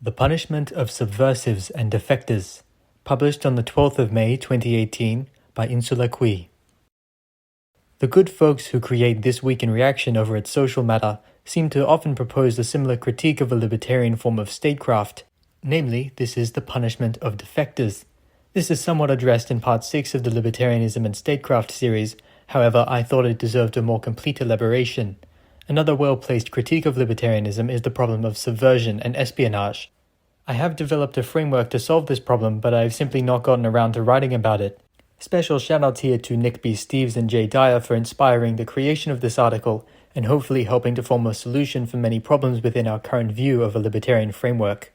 The Punishment of Subversives and Defectors, published on the 12th of May 2018 by Insula. The good folks who create This Week in Reaction over its social matter seem to often propose a similar critique of a libertarian form of statecraft, namely, this is the punishment of defectors. This is somewhat addressed in Part 6 of the Libertarianism and Statecraft series, however I thought it deserved a more complete elaboration. Another well-placed critique of libertarianism is the problem of subversion and espionage. I have developed a framework to solve this problem, but I've simply not gotten around to writing about it. Special shoutouts here to Nick B. Steves and Jay Dyer for inspiring the creation of this article and hopefully helping to form a solution for many problems within our current view of a libertarian framework.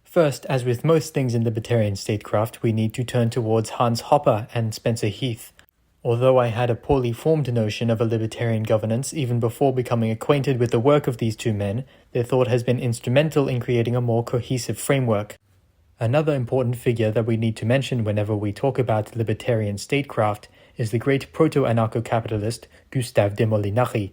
First, as with most things in libertarian statecraft, we need to turn towards Hans Hopper and Spencer Heath. Although I had a poorly formed notion of a libertarian governance even before becoming acquainted with the work of these two men, their thought has been instrumental in creating a more cohesive framework. Another important figure that we need to mention whenever we talk about libertarian statecraft is the great proto-anarcho-capitalist Gustave de Molinari.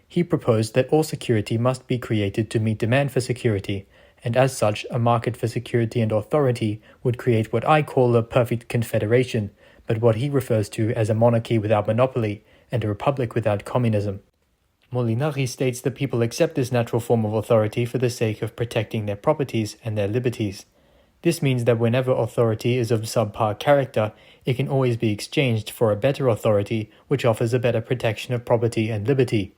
He proposed that all security must be created to meet demand for security, and as such, a market for security and authority would create what I call a perfect confederation, but what he refers to as a monarchy without monopoly and a republic without communism. Molinari states that people accept this natural form of authority for the sake of protecting their properties and their liberties. This means that whenever authority is of subpar character, it can always be exchanged for a better authority which offers a better protection of property and liberty.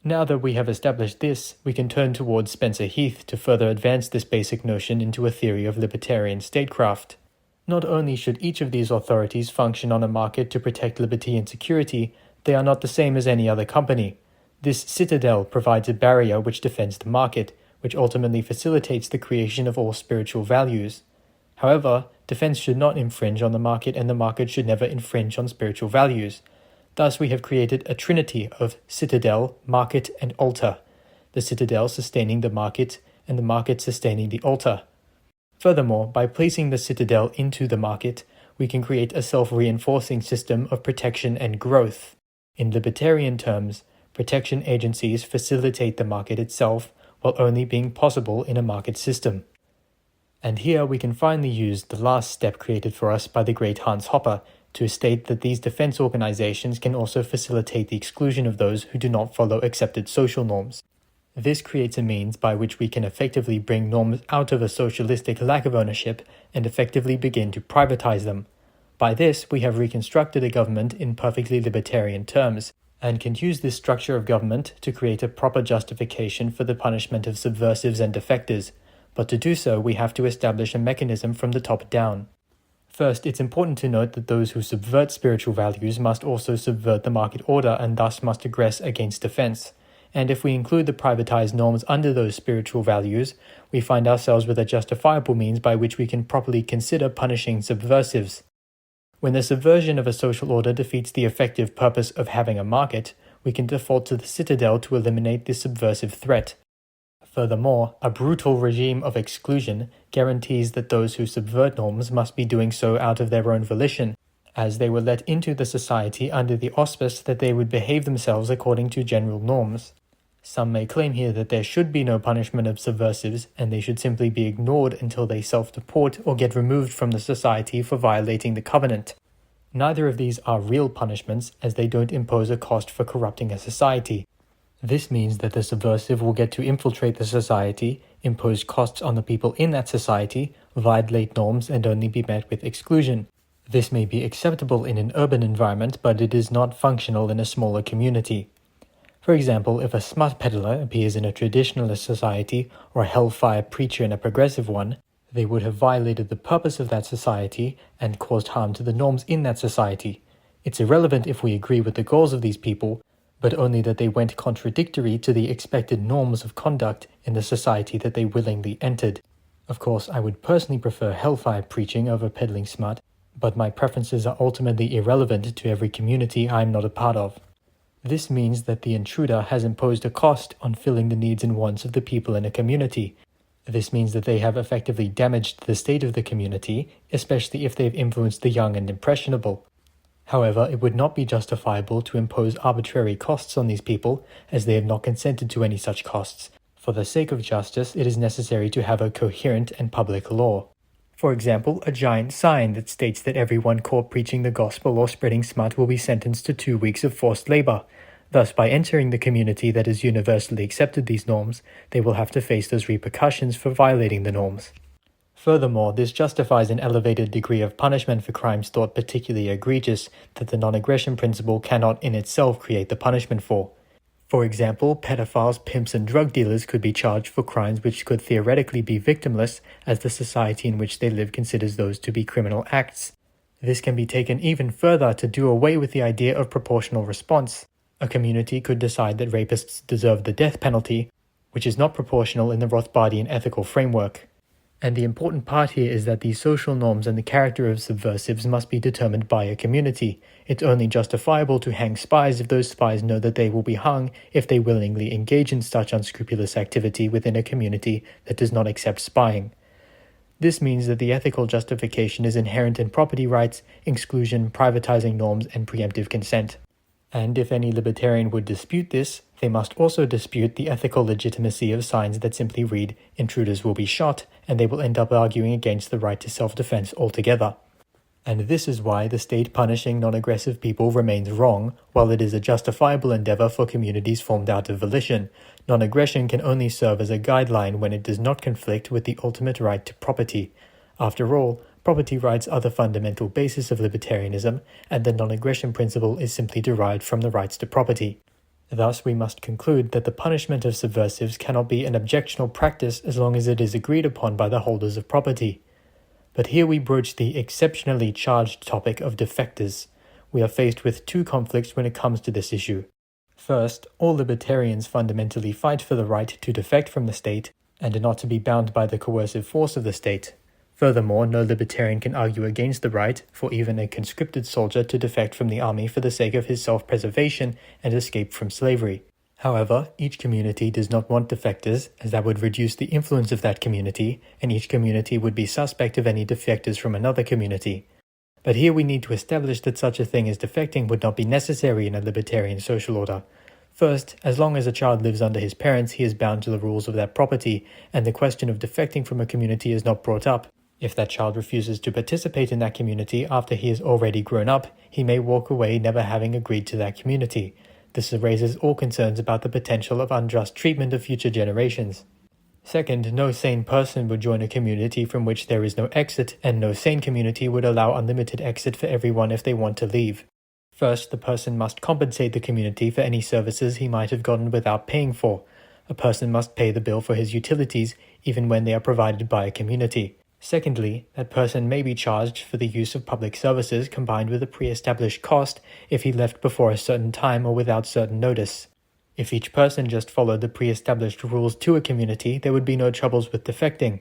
Now that we have established this, we can turn towards Spencer Heath to further advance this basic notion into a theory of libertarian statecraft. Not only should each of these authorities function on a market to protect liberty and security, they are not the same as any other company. This citadel provides a barrier which defends the market, which ultimately facilitates the creation of all spiritual values. However, defense should not infringe on the market and the market should never infringe on spiritual values. Thus we have created a trinity of citadel, market, and altar, the citadel sustaining the market and the market sustaining the altar. Furthermore, by placing the citadel into the market, we can create a self-reinforcing system of protection and growth. In libertarian terms, protection agencies facilitate the market itself while only being possible in a market system. And here we can finally use the last step created for us by the great Hans Hopper to state that these defense organizations can also facilitate the exclusion of those who do not follow accepted social norms. This creates a means by which we can effectively bring norms out of a socialistic lack of ownership and effectively begin to privatize them. By this, we have reconstructed a government in perfectly libertarian terms, and can use this structure of government to create a proper justification for the punishment of subversives and defectors. But to do so, we have to establish a mechanism from the top down. First, it's important to note that those who subvert spiritual values must also subvert the market order and thus must aggress against defense. And if we include the privatized norms under those spiritual values, we find ourselves with a justifiable means by which we can properly consider punishing subversives. When the subversion of a social order defeats the effective purpose of having a market, we can default to the citadel to eliminate this subversive threat. Furthermore, a brutal regime of exclusion guarantees that those who subvert norms must be doing so out of their own volition, as they were let into the society under the auspice that they would behave themselves according to general norms. Some may claim here that there should be no punishment of subversives and they should simply be ignored until they self-deport or get removed from the society for violating the covenant. Neither of these are real punishments as they don't impose a cost for corrupting a society. This means that the subversive will get to infiltrate the society, impose costs on the people in that society, violate norms and only be met with exclusion. This may be acceptable in an urban environment, but it is not functional in a smaller community. For example, if a smut peddler appears in a traditionalist society or a hellfire preacher in a progressive one, they would have violated the purpose of that society and caused harm to the norms in that society. It's irrelevant if we agree with the goals of these people, but only that they went contradictory to the expected norms of conduct in the society that they willingly entered. Of course, I would personally prefer hellfire preaching over peddling smut, but my preferences are ultimately irrelevant to every community I'm not a part of. This means that the intruder has imposed a cost on filling the needs and wants of the people in a community. This means that they have effectively damaged the state of the community, especially if they've influenced the young and impressionable. However, it would not be justifiable to impose arbitrary costs on these people, as they have not consented to any such costs. For the sake of justice, it is necessary to have a coherent and public law. For example, a giant sign that states that everyone caught preaching the gospel or spreading smut will be sentenced to 2 weeks of forced labor. Thus, by entering the community that has universally accepted these norms, they will have to face those repercussions for violating the norms. Furthermore, this justifies an elevated degree of punishment for crimes thought particularly egregious that the non-aggression principle cannot in itself create the punishment for. For example, pedophiles, pimps, and drug dealers could be charged for crimes which could theoretically be victimless, as the society in which they live considers those to be criminal acts. This can be taken even further to do away with the idea of proportional response. A community could decide that rapists deserve the death penalty, which is not proportional in the Rothbardian ethical framework. And the important part here is that these social norms and the character of subversives must be determined by a community. It's only justifiable to hang spies if those spies know that they will be hung if they willingly engage in such unscrupulous activity within a community that does not accept spying. This means that the ethical justification is inherent in property rights, exclusion, privatizing norms, and preemptive consent. And if any libertarian would dispute this, they must also dispute the ethical legitimacy of signs that simply read, "Intruders will be shot," and they will end up arguing against the right to self-defense altogether. And this is why the state punishing non-aggressive people remains wrong, while it is a justifiable endeavor for communities formed out of volition. Non-aggression can only serve as a guideline when it does not conflict with the ultimate right to property. After all, property rights are the fundamental basis of libertarianism, and the non-aggression principle is simply derived from the rights to property. Thus, we must conclude that the punishment of subversives cannot be an objectionable practice as long as it is agreed upon by the holders of property. But here we broach the exceptionally charged topic of defectors. We are faced with two conflicts when it comes to this issue. First, all libertarians fundamentally fight for the right to defect from the state and not to be bound by the coercive force of the state. Furthermore, no libertarian can argue against the right for even a conscripted soldier to defect from the army for the sake of his self-preservation and escape from slavery. However, each community does not want defectors, as that would reduce the influence of that community, and each community would be suspect of any defectors from another community. But here we need to establish that such a thing as defecting would not be necessary in a libertarian social order. First, as long as a child lives under his parents, he is bound to the rules of that property, and the question of defecting from a community is not brought up. If that child refuses to participate in that community after he is already grown up, he may walk away never having agreed to that community. This raises all concerns about the potential of unjust treatment of future generations. Second, no sane person would join a community from which there is no exit, and no sane community would allow unlimited exit for everyone if they want to leave. First, the person must compensate the community for any services he might have gotten without paying for. A person must pay the bill for his utilities, even when they are provided by a community. Secondly, that person may be charged for the use of public services combined with a pre-established cost if he left before a certain time or without certain notice. If each person just followed the pre-established rules to a community, there would be no troubles with defecting.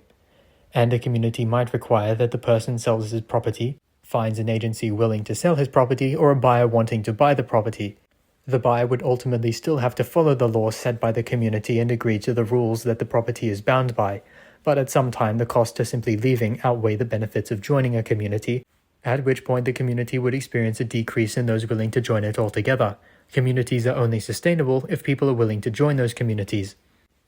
And a community might require that the person sells his property, finds an agency willing to sell his property, or a buyer wanting to buy the property. The buyer would ultimately still have to follow the laws set by the community and agree to the rules that the property is bound by. But at some time the cost of simply leaving outweigh the benefits of joining a community, at which point the community would experience a decrease in those willing to join it altogether. Communities are only sustainable if people are willing to join those communities.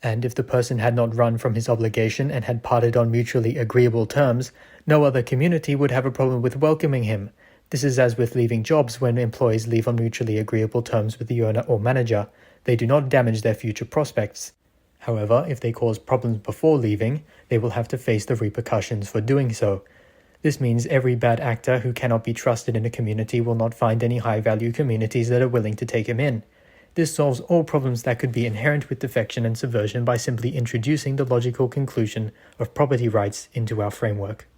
And if the person had not run from his obligation and had parted on mutually agreeable terms, no other community would have a problem with welcoming him. This is as with leaving jobs when employees leave on mutually agreeable terms with the owner or manager. They do not damage their future prospects. However, if they cause problems before leaving, they will have to face the repercussions for doing so. This means every bad actor who cannot be trusted in a community will not find any high-value communities that are willing to take him in. This solves all problems that could be inherent with defection and subversion by simply introducing the logical conclusion of property rights into our framework.